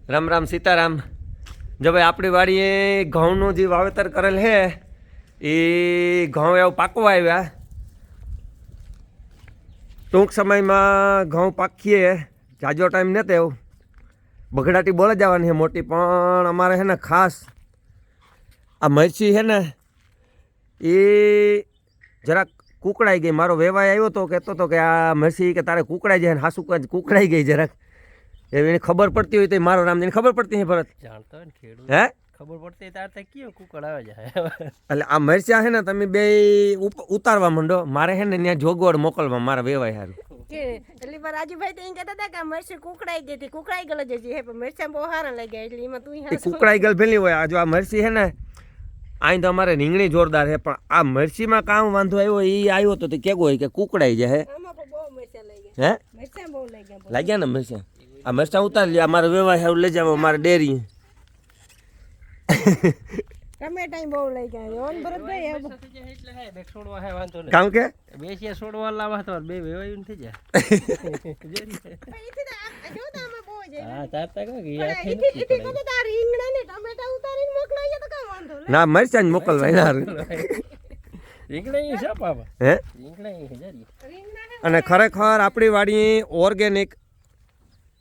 રામ રામ સીતારામ। જો ભાઈ આપણી વાડીએ ઘઉંનું જે વાવેતર કરેલ છે એ ઘઉં એવું પાકવા આવ્યા। ટૂંક સમયમાં ઘઉં પાકીએ, જાજો ટાઈમ નથી એવું। બગડાટી બોલે જવાની છે મોટી, પણ અમારે છે ને ખાસ આ મરચી છે ને એ જરાક કૂકડાઈ ગઈ। મારો વેવાય આવ્યો તો કહેતો હતો કે આ મરચી કે તારે કૂકડાઈ જાય, હાસુ કૂકડાઈ ગઈ જરાક। એને ખબર પડતી હોય તો મારો નામ એને ખબર પડતી હે ભરત જાણતો હોય ને ખેડૂત હે ખબર પડતી તાર તો કયો કુકડ આવે જાય। એટલે આ મરચા છે ને તમે બે ઉતારવા માંડો, મારે છે ને ત્યાં જોગવડ મોકલવા મારા વેવાય સારું। એટલે પર રાજુભાઈ તો એમ કહેતા હતા કે મરચી કુકડાઈ ગઈ હતી, કુકડાઈ ગયેલો જજી હે, પણ મરચા બહુ સારા લાગ્યા એટલે એમાં તું કુકડાઈ ગયેલ ભેલી હોય। આ જો આ મરચી છે ને અહીં તો અમારે રીંગણી જોરદાર છે, પણ આ મરચીમાં કામ વાંધો આવ્યો એ આવ્યો તો કેવો હોય કે કુકડાઈ જાય આમાં પણ બહુ મરચા લઈ ગયા, હે મરચા બહુ લઈ ગયા, લાગ્યા ને મરચા। આ મરચા ઉતારી લે, અમારે વેવાય સારું લઈ જાવ મારે ડેરી। ટમેટા બહુ લઈ ગયા ઓન ભરતભાઈ એટલે હે બે છોડવા હે વાંધો નહીં, કામ કે બે છે છોડવા લાવવા તો બે વેવાયું થઈ જાય। જો તો આમાં બહુ જાય હા તાર તા કે એથી તો તાર રીંગણા ને ટમેટા ઉતારીને મોકલાઈએ તો કામ વાંધો નહીં। ના મરચા જ મોકલવા એના રીંગણા છે પાપા, હે રીંગણા છે જરી। રીંગણા અને ખરેખર આપણી વાડી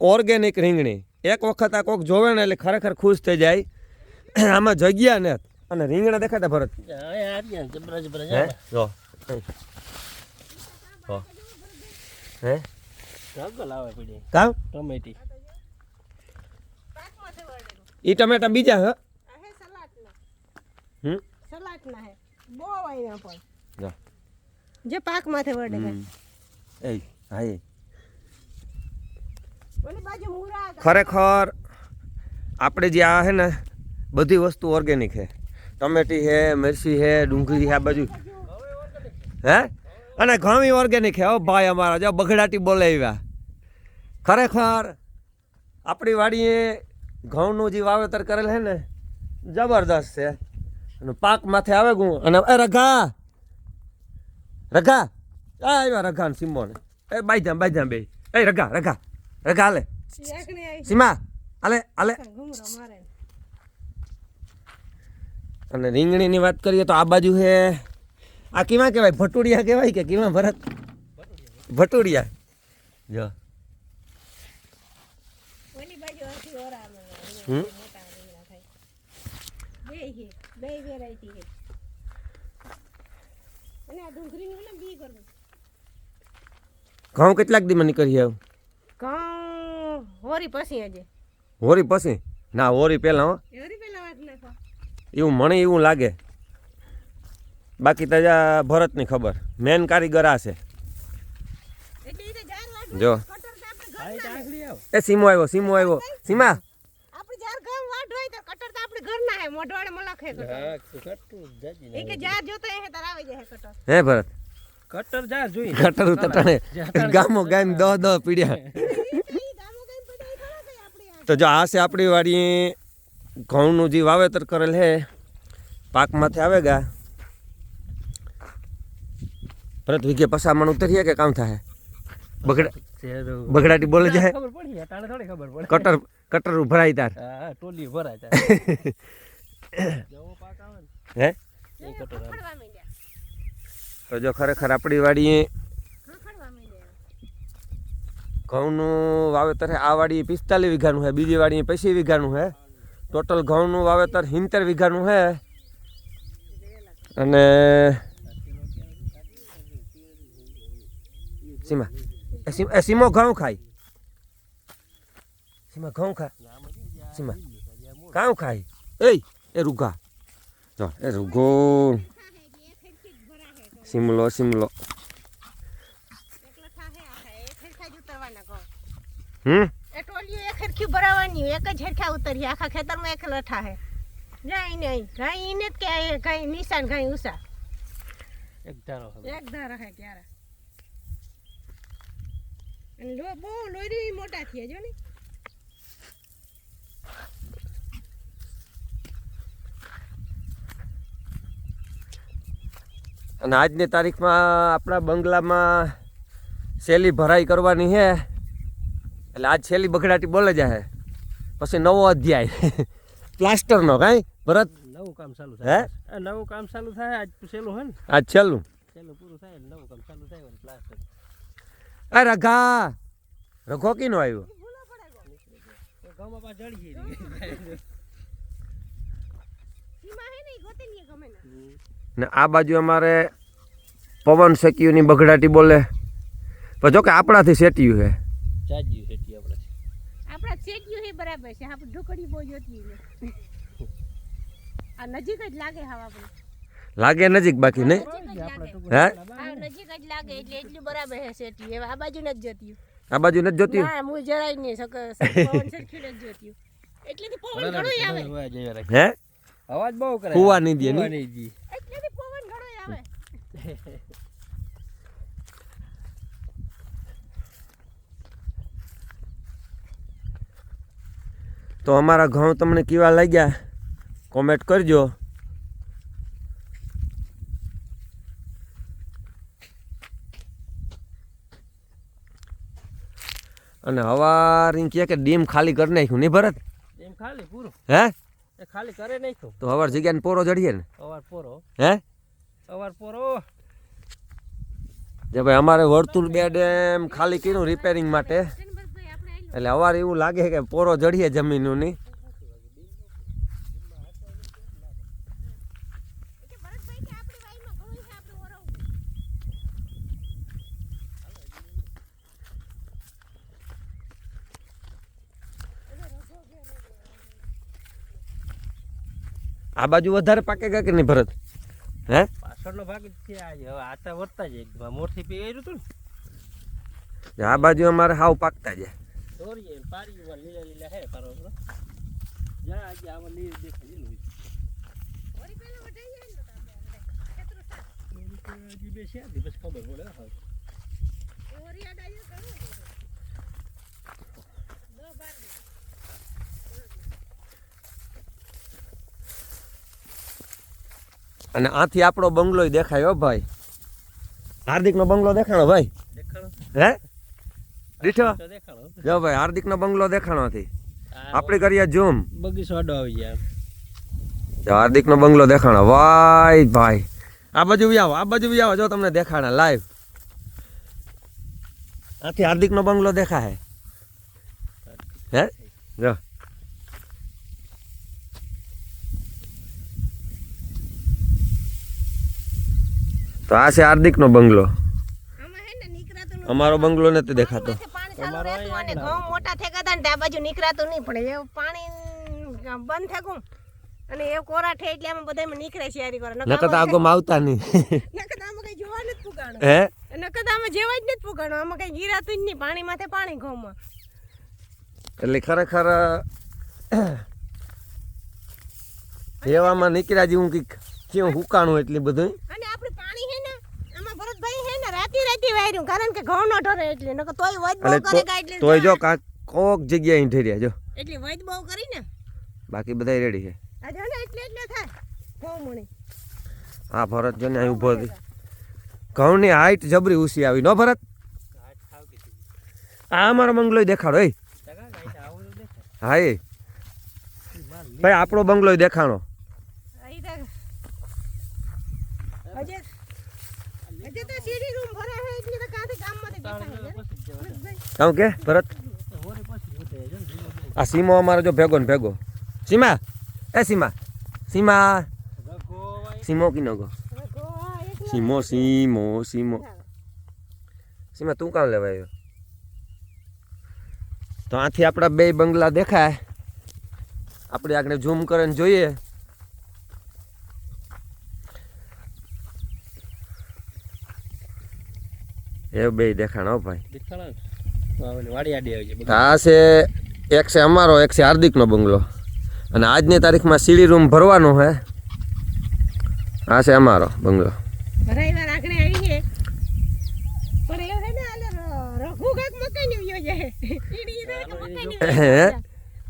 ઓર્ગેનિક રીંગણી એક વખત આ કોક જોવે ને એટલે ખરેખર ખુશ થઈ જાય। આમાં જગ્યા ને અને રીંગણા દેખાતા ભરત જબરા જબરા હે જો હે રગલ આવે પડી કામ ટમેટી પાકમાંથી વળેલું ઈ ટમેટા બીજા હે આ હે સલાડના, સલાડના હે બહુ આવ્યા પણ જો જે પાકમાંથી વળે એ હા એ ઓલી બાજુ મૂરા ખરેખર આપણે જે આ હે ને બધી વસ્તુ ઓર્ગેનિક છે। ટમેટી છે, મિરચી છે, ડુંગળી છે, આ બાજુ હે અને ઘણી ઓર્ગેનિક છે। હો ભાઈ અમારા જો બગડાટી બોલે આવ્યા। ખરેખર આપણી વાડીએ ઘઉંનું જે વાવેતર કરેલ છે ને જબરદસ્ત છે અને પાક માથે આવે ગું અને એ રઘા રઘા આ આવ્યા રઘા ને સિમ્બો ને એ બાઈધામ બે એ રઘા હાલે યાકણી આવી સીમા હાલે ઘૂમરો મારે અને રીંગણીની વાત કરીએ તો આ બાજુ છે આ કેવા કહેવાય ભટુડિયા કહેવાય કે કેવા ભરત ભટુડિયા જો ઓલી બાજુ આથી ઓરા હમ મોટા રીંગણા થાય બે હે બે વેરાયટી હે અને આ ડુંગળીનું ને બી કરવું ઘઉં કેટલાક દીમાં નીકળી આવ ઘઉં હોરી પછી આજે હોરી પછી ના હોરી પહેલાં હો હોરી પેલા વાત નાખવા એવું મને એવું લાગે, બાકી તો ભરતની ખબર મેન કારીગર આ છે। એટલે ઈ તો જાર વાટ જો કટર તો આપણે ઘર આંગળી આવ એ સીમો આવ્યો સીમા આપણે જાર ગામ વાટ હોય તો કટર તો આપણે ઘરના હે મોઢવાડે મલખે કટર હા કટરું જાજી એ કે જાર જોતો હે તાર આવી જાય કટર હે ભરત કટર જા જોઈ કટર તટાણે ગામો ગામ દો પીડ્યા। ઈ ગામો ગામ પડાઈ ખરા કઈ આપણી આ તો જો આ છે આપણી વાડી ઘઉંનું જે વાવેતર કરેલ છે પાકમાંથી આવેગા ભરત વીઘે પસામણ ઉતરીએ કે કામ થાય બગડાટી બોલે જાય ખબર પડી તાણે થોડી ખબર પડે કટર ભરાય તાર હા ટોલી ભરાય તા જવો પાક આવે ને હે એ કટર આવે ખડવા માંડ્યા તો જો ખરેખર આપણી વાડીએ ખડવા માંડ્યા ઘઉંનું વાવેતર છે। આ વાડી 45 વીઘાનું છે, બીજી વાડી 25 વીઘાનું છે, ટોટલ ઘઉંનું વાવેતર 70 વીઘાનું છે। અને સીમો ઘઉં ખાય, સીમા ઘઉં ખા, સીમા કાં ખાય એ રૂગા જો એ રૂગો સિમલો એકલો થાહે આખા એક હરખા જ ઉતરવાના કહો એ ટોલીઓ એક હરખી ભરાવાની એક જ હરખા ઉતરી આખા ખેતરમાં એક લઠા હે જાય નહીં ગાય ઈને જ કે ગાય નિશાન ગાય ઉષા એક ધારો એક ધારા હે ક્યારે અને બહુ લોરી મોટા થયા જો ને અને આજની તારીખમાં આપણા બંગલામાં શેલી ભરાઈ કરવાની છે એટલે આજ છેલ્લી બગડાટી બોલે જાય પછી નવો અધ્યાય પ્લાસ્ટરનો કાંઈ ભરત નવું કામ ચાલુ હે? થાય આ નવું કામ ચાલુ થાય આજ છેલ્લું હોય ને આજ છેલ્લું છેલ્લું પૂરું થાય ને નવું કામ ચાલુ થાય ને પ્લાસ્ટર આ રઘા રઘો કીનો આવ્યો ગામમાં પાછ જડી ગઈ સીમા હે ને ઈ ગોતી લઈએ ગમે ને ને આ બાજુ અમારે પવન શેકીયુંની બગડાટી બોલે પણ જો કે આપણાથી શેટ્યું છે ચાજી હેટી આપણે આપણા સેટ્યું હે બરાબર છે આપણે ઢોકળી બહુ જોતી ને આ નજીક જ લાગે હાવ આપણે લાગે નજીક બાકી નહીં હે આ નજીક જ લાગે એટલે એટલું બરાબર હે સેટ્યું હવે આ બાજુ નથી જોતી આ બાજુ નથી જોતી ના હું જરાય નહીં પવન સરખી નથી જોતી એટલેથી પવન ઘણો આવે હે અવાજ બહુ કરે કુવા નહીં દે કુવા નહીં નહીં દી એટલેથી પવન ઘણો આવે તો અમારા ઘઉં તમને કેવા લાગ્યા કોમેન્ટ કરજો અને હવારી કહે કે ડીમ ખાલી કરી નાખ્યું નહીં ભરત એમ ખાલી પૂરું હે એ ખાલી કરે નાખ્યું તો હવાર જગ્યાને પોરો જડીએ ને અવાર પોરો હે અવાર પોરો જે ભાઈ અમારે વર્તુળ બે ડેમ ખાલી કર્યું રિપેરિંગ માટે જનબરભાઈ આપણે આયલો એટલે અમારે એવું લાગે કે પોરો જડીએ જમીનની કે ભરતભાઈ કે આપણી વાઈમાં ઘણું છે આપણે ઓરવું આ બાજુ વધારે પાકે કે નહીં ભરત હે પાછળનો ભાગ જ છે આજે હવે આતા વર્તા જ એકદમ મોરથી પી આવ્યું હતું ને આ બાજુ અમારે હાવ પાકતા જાય દોરીએ પારી ઉપર લીલા લીલા હે પારો બરો જા આજે આમાં લીલ દેખાય લીલું ઓરી પેલા વઢાઈ જાય ને તો આપણે કેટલું સારું હજી બે છે બસ ખબર પડે હા ઓરી આડાયો ઘણું દો બાર અને આથી આપણો બંગલો દેખાય હો ભાઈ હાર્દિકનો બંગલો દેખાણો ભાઈ દેખાણો હે દીઠો તો દેખાણો જો ભાઈ હાર્દિકનો બંગલો દેખાણો હતી આપણે કરીએ ઝૂમ બગીચો આડો આવી જાય જો હાર્દિકનો બંગલો દેખાણો ભાઈ ભાઈ આ બાજુ બી આવો આ બાજુ બી આવો જો તમને દેખાણા લાઈવ આથી હાર્દિકનો બંગલો દેખાય હે જો તો આ છે હાર્દિકનો બંગલો આમાં હે ને નીકળાતું નથી. અમારો બંગલો નથી દેખાતો પાણી ચાલુ રહેતું અને ઘઉં મોટા થઈ ગયા હતા ને ત્યાં બાજુ નીકળાતું નહીં પડે એવું પાણી બંધ થઈ ગયું અને એ કોરા થઈ એટલે આમાં બધામાં નીકળે છે યારી કરે નકર તો આગોમાં આવતા નહીં નકર તો આમાં કઈ જોવા નથી પુગાણું હે નકર તો આમાં જેવા જ નથી પુગાણું આમાં કઈ ગીરાતું જ નહીં પાણી માથે પાણી ઘઉંમાં એટલે ખરેખર એવામાં નીકળ્યા જેવું કંઈક કેવું હુકાણું એટલી બધું અને આપણે પાણી હે ને આમાં ભરતભાઈ હે ને રાતી વાર્યું કારણ કે ઘઉં નો ઢરે એટલે નકર તોય વજ બહુ એટલે કરે ગા એટલે તોય જો કોક જગ્યાએ ઠર્યા જો એટલે વજ બહુ કરી ને બાકી બધા રેડી છે આ જો ને એટલે થાય ઘઉં મણી આ ભરત જો ને અહીં ઊભો હતી ઘઉંની હાઈટ જબરી ઊંચી આવી નો ભરત હાથ ખાવ કે આ અમારો બંગલો દેખાડો એ ટકા ગાઈ આવું દેખાય હા એ ભાઈ આપણો બંગલો દેખાણો અહીં તો હજે તો સીડી રૂમ ભરે હે એટલે તો કાંથી ગામમાંથી દેખાય ને કામ કે ભરત આ સીમો અમારો જો ભેગો ને ભેગો સીમા એ સીમા સીમા સીમો કી નગો સીમો સીમો સીમો સીમા તું કામ લેવા આવ્યો તો આથી આપણા બે બંગલા દેખાય આપણે આગળ ઝૂમ કરીને જોઈએ એ બે દેખાણ હો ભાઈ વાડી આડી આવી તો આ છે એક છે અમારો એક છે હાર્દિકનો બંગલો અને આજની તારીખમાં સીડી રૂમ ભરવાનો છે આ છે અમારો બંગલો ભરાઈવાર આખણે આવી છે પણ એવું હે ને આલે રઘુ કાક મકાઈ ને વ્યો જાય ઈડી રે કે મકાઈ ને હે?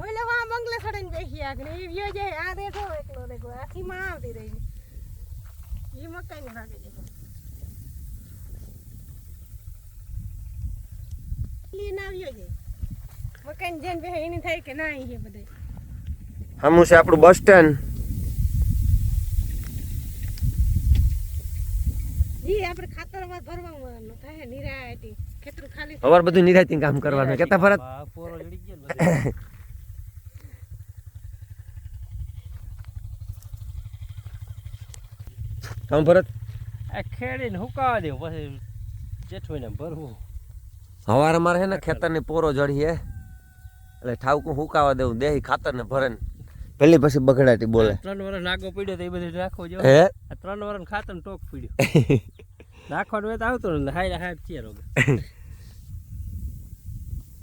ઓલે વા બંગલે સડન બેસી આખણે ઈ વ્યો જાય આ દેખો એકલો દેખો આખી માં આવતી રહી ઈ મકાઈ ને ભાગે દેખો ઈ ના વ્યો જાય મકાન જેન બે એની થાય કે ના અહીં છે બધે હમું છે આપણું બસ સ્ટેન્ડ. ઈ આપણે ખાતરમાં ભરવાનું થાય નિરાયતી ખેતર ખાલી સવાર બધું નિરાંતે કામ કરવાનું કેતા ભરત. આ પોરો જડી ગયો ને બધે. કામ ભરત. આ ખેડીને હુકાવા દેવું પછી જેઠવીને ભરવું. સવાર અમારે છે ને ખેતરની પોરો જડી હે એટલે ઠાવકું હુકાવા દેવું દેહી ખાતર ને ભરે ને પેલી પછી બગડાટી બોલે 3 વર્ષ નાગો પડ્યો તો એ બધું નાખવો જો. હે આ 3 વર્ષ ખાતર ટોક પડ્યો. નાખવાનું વેત આવતો ને હાય હાય છે રોગ.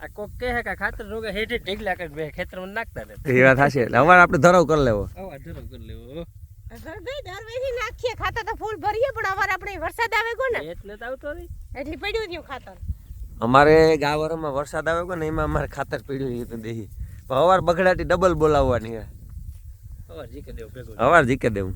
આ કોક કહે કે ખાતર રોગે હેઠે ઢીગલા કરી બે ખેતરમાં નાખતા ને. એ વાત હશે એટલે અમારે આપણે ધરાવ કરી લેવો. આવા ધરો કરી લેવો. દર વેથી નાખીએ ખાતર તો ફૂલ ભરીએ પણ અમારે આપણે વરસાદ આવે કો ને એટલે તો આવતો નહીં. એટલે પડ્યું થયું ખાતર અમારે ગાવરમાં વરસાદ આવે ને એમાં અમારે ખાતર પીડ્યું હતું દેહી. પણ સવાર બગડાટી ડબલ બોલાવવાની હે. હવે જીકે દેવું ભેગું. સવાર જીકે દેવું.